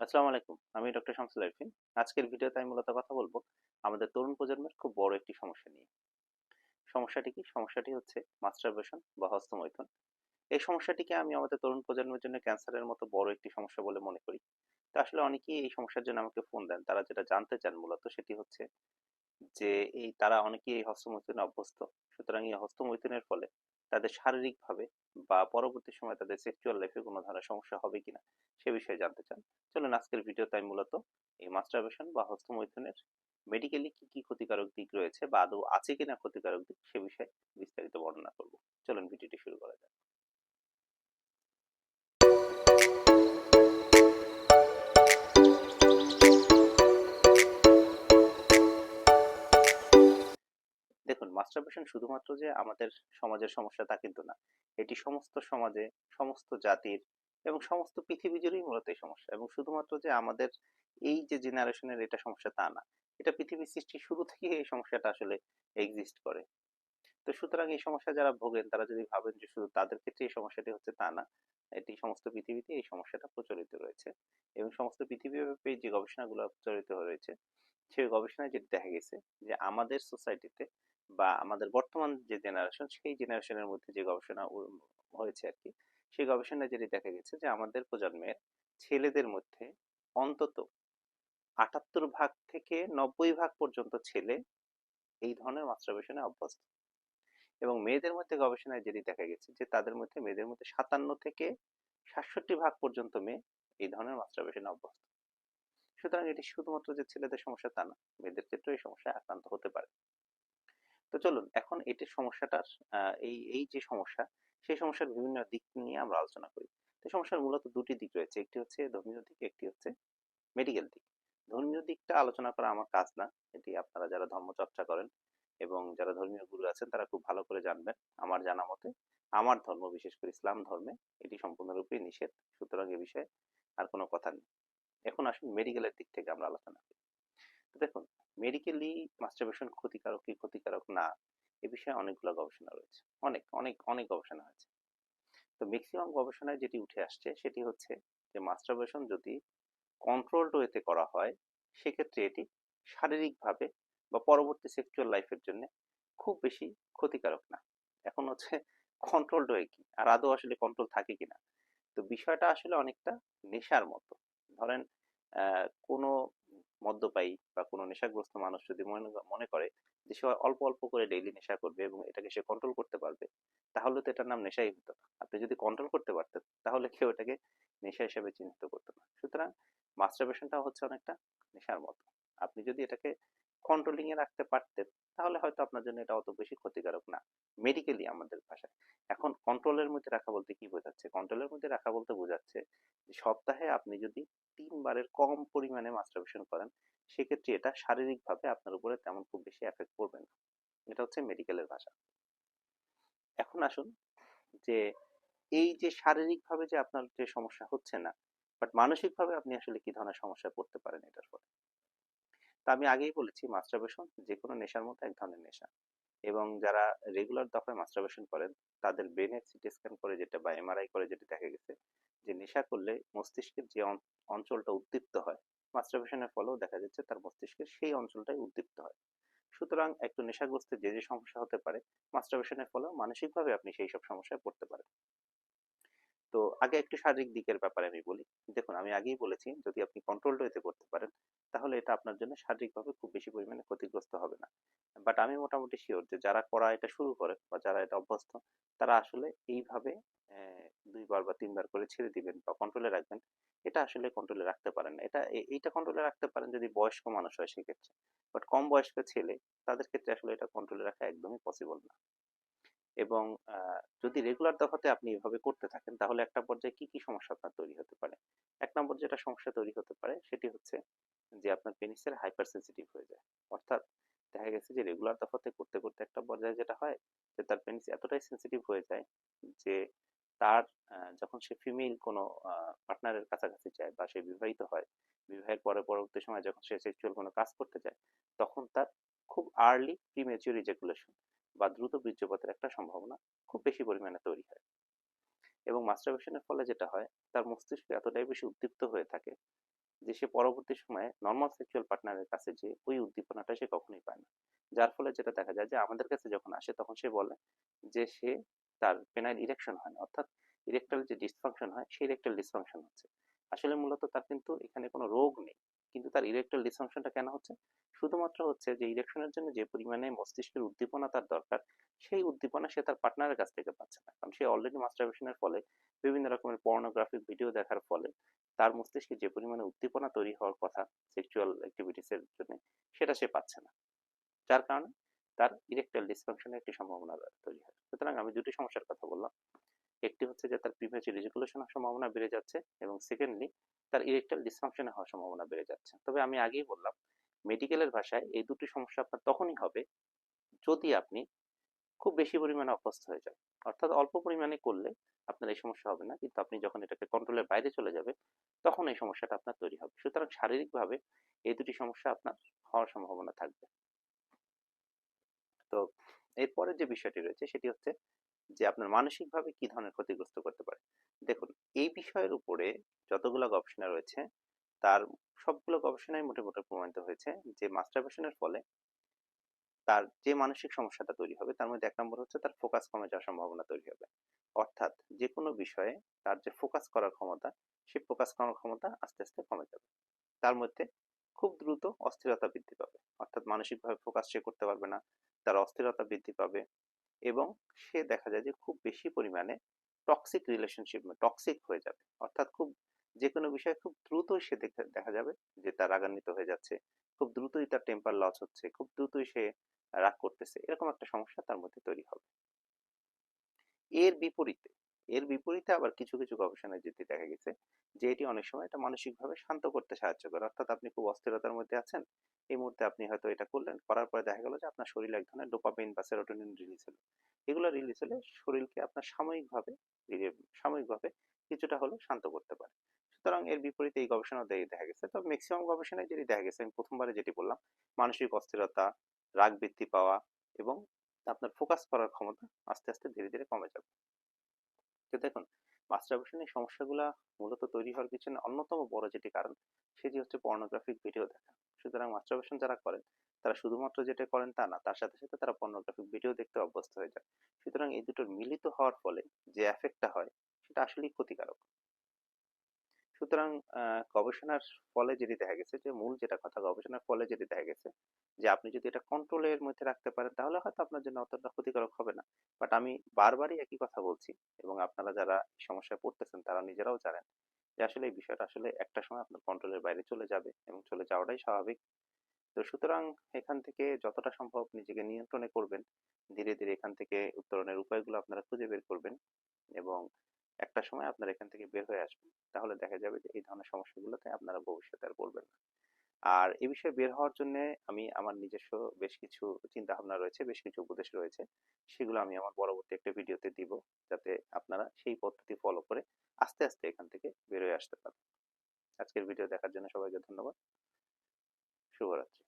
আসসালামু আলাইকুম। আমি ডক্টর শামসুল আরিফিন। আজকের ভিডিওতে আমি মূলত কথা বলব আমাদের তরুণ প্রজন্মের খুব বড় একটি সমস্যা নিয়ে। সমস্যাটি কি? সমস্যাটি হচ্ছে মাস্টারবেশন বা হস্তমৈথুন। এই সমস্যাটিকে আমি আমাদের তরুণ প্রজন্মের জন্য ক্যান্সারের মতো বড় একটি সমস্যা বলে মনে করি। তো আসলে অনেকেই এই সমস্যার জন্য আমাকে ফোন দেন। তারা যেটা জানতে চান মূলত সেটি হচ্ছে যে তারা অনেকেই এই হস্তমৈথুনে অভ্যস্ত। সুতরাং এই হস্তমৈথুনের ফলে তাদের শারীরিকভাবে বা পরবর্তী সময়ে তাদের সেক্সুয়াল লাইফে কোনো ধরনের সমস্যা হবে কিনা সে বিষয়ে জানতে চান। চলুন আজকের ভিডিওতে আমি মূলত এই মাস্টারবেশন বা হস্তমৈথুনের মেডিকেলি কি কি ক্ষতিকারক দিক রয়েছে বা আদৌ আছে কিনা ক্ষতিকারক দিক সে বিষয়ে বিস্তারিত বর্ণনা করব। চলুন ভিডিওটি শুরু করা যাক। দেখুন, মাস্টারবেশন শুধুমাত্র যে আমাদের সমাজের সমস্যা তা কিন্তু না। এটি সমস্ত সমাজে, সমস্ত জাতির এবং সমস্ত পৃথিবী জুড়েই মূলত এই সমস্যা। এবং শুধুমাত্র যে আমাদের এই যে জেনারেশনের এটা সমস্যা তা না। এটা পৃথিবীর সৃষ্টির শুরু থেকেই এই সমস্যাটা আসলে এক্সিস্ট করে। তো সুতরাং এই সমস্যা যারা ভোগেন তারা যদি ভাবেন যে শুধু তাদের ক্ষেত্রে এই সমস্যাটি হচ্ছে তা না। এটি সমস্ত পৃথিবীতে এই সমস্যাটা প্রচলিত রয়েছে। এবং সমস্ত পৃথিবীব্যাপী যে গবেষণাগুলো প্রচলিত রয়েছে সেই গবেষণায় যেটা দেখা গেছে যে আমাদের সোসাইটিতে বা আমাদের বর্তমান যে জেনারেশন সেই জেনারেশনের মধ্যে যে গবেষণা হয়েছে আর কি, সেই গবেষণায় যেটি দেখা গেছে যে আমাদের প্রজন্মের ছেলেদের মধ্যে অন্তত ৭৮ ভাগ থেকে ৯০ ভাগ পর্যন্ত ছেলে এই ধরনের মাস্টারবেশনে অভ্যস্ত। এবং মেয়েদের মধ্যে গবেষণায় যেটি দেখা গেছে যে তাদের মধ্যে মেয়েদের মধ্যে ৫৭ থেকে ৬৭ ভাগ পর্যন্ত মেয়ে এই ধরনের মাস্টারবেশনে অভ্যস্ত। সুতরাং এটি শুধুমাত্র যে ছেলেদের সমস্যা তা না, মেয়েদের ক্ষেত্রেও এই সমস্যায় আক্রান্ত হতে পারে। তো চলুন এখন এটির সমস্যাটার এই এই যে সমস্যা সেই সমস্যার বিভিন্ন দিক নিয়ে আমরা আলোচনা করি। তো সমস্যার মূলত দুটি দিক রয়েছে, একটি হচ্ছে ধর্মীয় দিক, একটি হচ্ছে মেডিকেল দিক। ধর্মীয় দিকটা আলোচনা করা আমার কাজ না, এটি আপনারা যারা ধর্ম চর্চা করেন এবং যারা ধর্মীয় গুরু আছেন তারা খুব ভালো করে জানবেন। আমার জানা মতে আমার ধর্ম, বিশেষ করে ইসলাম ধর্মে এটি সম্পূর্ণরূপে নিষেধ। সুতরাং এ বিষয়ে আর কোনো কথা নেই। এখন আসুন মেডিকেলের দিক থেকে আমরা আলোচনা করি। তো দেখুন, মেডিকেলি মাস্টারবেশন ক্ষতিকারক কি ক্ষতিকারক না এ বিষয়ে অনেকগুলো গবেষণা রয়েছে। অনেক অনেক অনেক গবেষণা হয়েছে। তো ম্যাক্সিমাম গবেষণায় যেটি উঠে আসছে সেটি হচ্ছে যে মাস্টারবেশন যদি কন্ট্রোলড ওয়েতে করা হয় সেক্ষেত্রে এটি শারীরিকভাবে বা পরবর্তী সেক্সুয়াল লাইফের জন্য খুব বেশি ক্ষতিকারক না। এখন হচ্ছে কন্ট্রোলড ওয়ে কি আর আদৌ আসলে কন্ট্রোল থাকে কিনা। তো বিষয়টা আসলে অনেকটা নেশার মতো। ধরেন কোনো মদ্যপায়ী বা কোনো নেশাগ্রস্ত মানুষ যদি মনে মনে করে যে সে অল্প অল্প করে ডেইলি নেশা করবে এবং এটাকে সে কন্ট্রোল করতে পারবে, তাহলে তো এটার নাম নেশাই হতো না। আপনি যদি কন্ট্রোল করতে পারতেন তাহলে কেউ এটাকে নেশা হিসেবে চিহ্নিত করতো না। সুতরাং মাস্টারবেশনটা হচ্ছে অনেকটা নেশার মতো। আপনি যদি এটাকে কন্ট্রোলিং এ রাখতে পারতেন তাহলে হয়তো আপনার জন্য এটা অত বেশি ক্ষতিকারক না, মেডিকেলি আমাদের ভাষায়। এখন কন্ট্রোলের মধ্যে রাখা বলতে কি বোঝাচ্ছে? কন্ট্রোলের মধ্যে রাখা বলতে বোঝাচ্ছে যে সপ্তাহে আপনি যদি ৩ বারের কম পরিমাণে মাস্টারবেশন করেন সেক্ষেত্রে এটা শারীরিকভাবে আপনার উপরে তেমন খুব বেশি এফেক্ট করবে না। এটা হচ্ছে মেডিকেলের ভাষা। এখন আসুন যে এই যে শারীরিকভাবে যে আপনার যে সমস্যা হচ্ছে না, বাট মানসিকভাবে আপনি আসলে কি ধরনের সমস্যায় পড়তে পারেন এটার ফলে। তা আমি আগেই বলেছি মাস্টারবেশন যে কোনো নেশার মতো এক ধরনের নেশা। এবং যারা রেগুলার দফায় মাস্টারবেশন করেন তাদের ব্রেনের সিটি স্ক্যান করে যেটা বা এমআরআই করে যেটা দেখা গেছে যে নেশা করলে মস্তিষ্কের যে অঞ্চলটা উদ্দীপ্ত হয়, মাস্টারবেশনের ফলেও দেখা যাচ্ছে তার মস্তিষ্কের সেই অঞ্চলটাই উদ্দীপ্ত হয়। সুতরাং একটু নেশাগ্রস্তের যে যে সমস্যা হতে পারে মাস্টারবেশনের ফলেও মানসিকভাবে আপনি সেই সব সমস্যায় পড়তে পারেন। তো আগে একটু শারীরিক দিকের ব্যাপারে আমি বলি। দেখুন, আমি আগেই বলেছি যদি আপনি কন্ট্রোলড ওয়েতে করতে পারেন তাহলে এটা আপনার জন্য শারীরিকভাবে খুব বেশি পরিমাণে ক্ষতিগ্রস্ত হবে না। বাট আমি মোটামুটি শিওর যে যারা করা এটা শুরু করে বা যারা এটা অভ্যস্ত তারা আসলে এইভাবে ২ বার বা ৩ বার করে ছেড়ে দিবেন বা কন্ট্রোলে রাখবেন, এটা আসলে কন্ট্রোলে রাখতে পারেন না। এইটা কন্ট্রোলে রাখতে পারেন যদি বয়স্ক মানুষ হয় সেক্ষেত্রে। বাট কম বয়স্ক ছেলে তাদের ক্ষেত্রে আসলে এটা কন্ট্রোলে রাখা একদমই পসিবল না। এবং যদি রেগুলার দফাতে আপনি এভাবে করতে থাকেন তাহলে একটা পর্যায়ে কি কি সমস্যা আপনার তৈরি হতে পারে। ১ নম্বর যেটা সমস্যা তৈরি হতে পারে সেটি হচ্ছে যে আপনার পেনিসের হাইপার সেন্সিটিভ হয়ে যায়। অর্থাৎ দেখা গেছে যে রেগুলার দফাতে করতে করতে একটা পর্যায়ে যেটা হয় যে তার পেনিস এতটাই সেন্সিটিভ হয়ে যায় যে তার যখন সে ফিমেল কোনো পার্টনারের কাছাকাছি যায় বা সে বিবাহিত হয়, বিবাহের পরে পরবর্তী সময় যখন সে সেক্সুয়াল কোনো কাজ করতে যায় তখন তার খুব আর্লি প্রিমেচিউর ইজাকুলেশন বা দ্রুত বীর্যপাতের একটা সম্ভাবনা খুব বেশি পরিমাণে তৈরি হয়। এবং মাস্টারবেশনের ফলে যেটা হয় তার মস্তিষ্ক এতটাই বেশি উদ্দীপ্ত হয়ে থাকে যে সে পরবর্তী সময়ে নরমাল সেক্সুয়াল পার্টনারের কাছে যে ওই উদ্দীপনাটা সে কখনোই পায় না। যার ফলে যেটা দেখা যায় যে আমাদের কাছে যখন আসে তখন সে বলে যে সে তার পেনাইল ইরেকশন হয় না, অর্থাৎ ইরেকটাল যে ডিসফাংশন হয় সেই ইরেকটাল ডিসফাংশন হচ্ছে। আসলে মূলত তার কিন্তু এখানে কোনো রোগ নেই, কিন্তু তার ইরেকটাল ডিসফাংশনটা কেন হচ্ছে? শুধুমাত্র হচ্ছে যে ইরেকশনের জন্য যে পরিমাণে মস্তিষ্কের উদ্দীপনা তার দরকার, সেই উদ্দীপনা সে তার পার্টনারের কাছ থেকে পাচ্ছে না, কারণ সে অলরেডি মাস্টারবেশনের ফলে বিভিন্ন রকমের পর্নোগ্রাফিক ভিডিও দেখার ফলে তার মস্তিষ্কে যে পরিমাণে উদ্দীপনা তৈরি হওয়ার কথা সেক্সুয়াল অ্যাক্টিভিটিস এর জন্য সেটা সে পাচ্ছে না। যার কারণে তার ইরেকটাইল ডিসফাংশনের একটি সম্ভাবনা তৈরি হয়। সুতরাং আমি দুটি সমস্যার কথা বললাম। একটি হচ্ছে যে তার প্রিম্যাচুর ইজাকুলেশনের সম্ভাবনা বেড়ে যাচ্ছে, এবং সেকেন্ডলি তার ইরেকটাইল ডিসফাংশন হওয়ার সম্ভাবনা বেড়ে যাচ্ছে। তবে আমি আগেই বললাম, মেডিকেলের ভাষায় এই দুটি সমস্যা আপনার তখনই হবে যদি আপনি খুব বেশি পরিমাণে অভ্যস্ত হয়ে যান। অর্থাৎ অল্প পরিমাণে করলে আপনার এই সমস্যা হবে না, কিন্তু আপনি যখন এটাকে কন্ট্রোলের বাইরে চলে যাবে তখন এই সমস্যাটা আপনার তৈরি হবে। সুতরাং শারীরিকভাবে এই দুটি সমস্যা আপনার হওয়ার সম্ভাবনা থাকবে। তো এরপরে যে বিষয়টি রয়েছে সেটি হচ্ছে যে আপনার মানসিকভাবে কি ধরনের ক্ষতিগ্রস্ত করতে পারে। দেখুন, এই বিষয়ের উপরে যতগুলো গবেষণা রয়েছে তার সবগুলো গবেষণায় মোটামুটি প্রমাণিত হয়েছে যে মাস্টারবেশনের ফলে তার যে মানসিক সমস্যাটা তৈরি হবে তার মধ্যে এক নম্বর হচ্ছে তার ফোকাস কমে যাওয়ার সম্ভাবনা তৈরি হবে। অর্থাৎ যে কোনো বিষয়ে তার যে ফোকাস করার ক্ষমতা, সেই ফোকাস করার ক্ষমতা আস্তে আস্তে কমে যাবে। তার মধ্যে খুব দ্রুত অস্থিরতা বৃদ্ধি পাবে, অর্থাৎ মানসিকভাবে ফোকাস সে করতে পারবে না, তার অস্থিরতা বৃদ্ধি পাবে, এবং সে দেখা যায় যে খুব বেশি পরিমাণে টক্সিক রিলেশনশিপ টক্সিক হয়ে যাবে। অর্থাৎ খুব যে কোনো বিষয়ে খুব দ্রুতই সে দেখা যাবে যে তার রাগান্বিত হয়ে যাচ্ছে, খুব দ্রুতই তার টেম্পার লস হচ্ছে, খুব দ্রুতই সে রাগ করতেছে, এরকম একটা সমস্যা তার মধ্যে তৈরি হবে। এর বিপরীতে এর বিপরীতে আবার কিছু কিছু গবেষণায় যেটি দেখা গেছে যে এটি অনেক সময় এটা মানসিকভাবে শান্ত করতে সাহায্য করে। অর্থাৎ আপনি খুব অস্থিরতার মধ্যে আছেন, এই মুহূর্তে আপনি হয়তো এটা করলেন, করার পরে দেখা গেল যে আপনার শরীরে এক ধরনের ডোপামিন বা সেরোটোনিন রিলিজ হলো। এগুলো রিলিজ হলে শরীরকে আপনার সাময়িকভাবে কিছুটা হলেও শান্ত করতে পারে। সুতরাং এর বিপরীতে এই গবেষণা দেখা গেছে, তবে ম্যাক্সিমাম গবেষণায় যেটি দেখা গেছে, আমি প্রথমবারে যেটি বললাম, মানসিক অস্থিরতা, রাগ বৃদ্ধি পাওয়া, এবং আপনার ফোকাস করার ক্ষমতা আস্তে আস্তে ধীরে ধীরে কমে যাবে। তো দেখুন, মাস্টারবেশন এই সমস্যাগুলা মূলত তৈরি হওয়ার পিছনে অন্যতম বড় যেটি কারণ সেটি হচ্ছে পর্নোগ্রাফিক ভিডিও দেখা। সুতরাং মাস্টারবেশন যারা করেন তারা শুধুমাত্র যেটা করেন তা না, তার সাথে সাথে তারা পর্নোগ্রাফিক ভিডিও দেখতে অভ্যস্ত হয়ে যায়। সুতরাং এই দুটোর মিলিত হওয়ার ফলে যে এফেক্টটা হয় সেটা আসলেই ক্ষতিকারক। সুতরাং গবেষণার ফলে যেটি দেখা গেছে যে মূল যেটা কথা, গবেষণার ফলে যেটি দেখা গেছে যে আপনি যদি এটা কন্ট্রোলের মধ্যে রাখতে পারেন তাহলে হয়তো আপনার জন্য অতটা ক্ষতিকারক হবে না। বাট আমি বারবারই একই কথা বলছি, এবং আপনারা যারা এই সমস্যায় পড়তেছেন তারা নিজেরাও জানেন যে আসলে এই বিষয়টা আসলে একটা সময় আপনার কন্ট্রোলের বাইরে চলে যাবে, এবং চলে যাওয়াটাই স্বাভাবিক। তো সুতরাং এখান থেকে যতটা সম্ভব নিজেকে নিয়ন্ত্রণে করবেন, ধীরে ধীরে এখান থেকে উত্তরণের উপায়গুলো আপনারা খুঁজে বের করবেন, এবং একটা সময় আপনারা এখান থেকে বের হয়ে আসবেন। তাহলে দেখা যাবে যে এই ধরনের সমস্যাগুলোতে আপনারা ভবিষ্যতে আর পড়বেন না। আর এই বিষয়ে বের হওয়ার জন্য আমি আমার নিজস্ব বেশ কিছু চিন্তা ভাবনা রয়েছে, বেশ কিছু উপদেশ রয়েছে, সেগুলো আমি আমার পরবর্তী একটা ভিডিওতে দিব, যাতে আপনারা সেই পদ্ধতি ফলো করে আস্তে আস্তে এখান থেকে বের হয়ে আসতে পারেন। আজকের ভিডিও দেখার জন্য সবাইকে ধন্যবাদ। শুভরাত্রি।